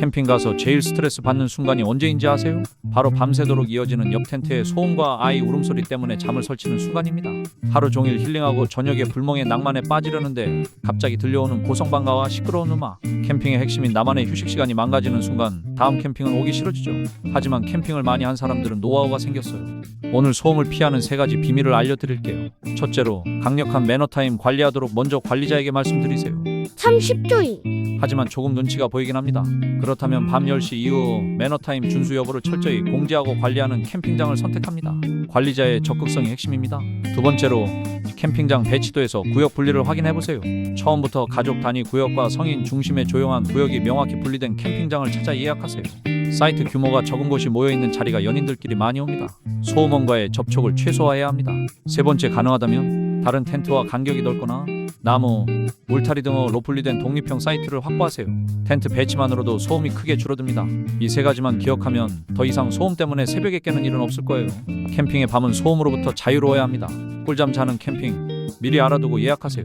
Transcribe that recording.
캠핑 가서 제일 스트레스 받는 순간이 언제인지 아세요? 바로 밤새도록 이어지는 옆 텐트의 소음과 아이 울음소리 때문에 잠을 설치는 순간입니다. 하루 종일 힐링하고 저녁에 불멍의 낭만에 빠지려는데 갑자기 들려오는 고성방가와 시끄러운 음악, 캠핑의 핵심인 나만의 휴식 시간이 망가지는 순간 다음 캠핑은 오기 싫어지죠. 하지만 캠핑을 많이 한 사람들은 노하우가 생겼어요. 오늘 소음을 피하는 3가지 비밀을 알려드릴게요. 첫째로, 강력한 매너타임 관리하도록 먼저 관리자에게 말씀드리세요. 30초이. 하지만 조금 눈치가 보이긴 합니다. 그렇다면 밤 10시 이후 매너타임 준수 여부를 철저히 공지하고 관리하는 캠핑장을 선택합니다. 관리자의 적극성이 핵심입니다. 두 번째로, 캠핑장 배치도에서 구역 분리를 확인해보세요. 처음부터 가족 단위 구역과 성인 중심의 조용한 구역이 명확히 분리된 캠핑장을 찾아 예약하세요. 사이트 규모가 적은 곳이 모여있는 자리가 연인들끼리 많이 옵니다. 소음원과의 접촉을 최소화해야 합니다. 세 번째, 가능하다면 다른 텐트와 간격이 넓거나 나무, 울타리 등으로 분리된 독립형 사이트를 확보하세요. 텐트 배치만으로도 소음이 크게 줄어듭니다. 이 3가지만 기억하면 더 이상 소음 때문에 새벽에 깨는 일은 없을 거예요. 캠핑의 밤은 소음으로부터 자유로워야 합니다. 꿀잠 자는 캠핑, 미리 알아두고 예약하세요.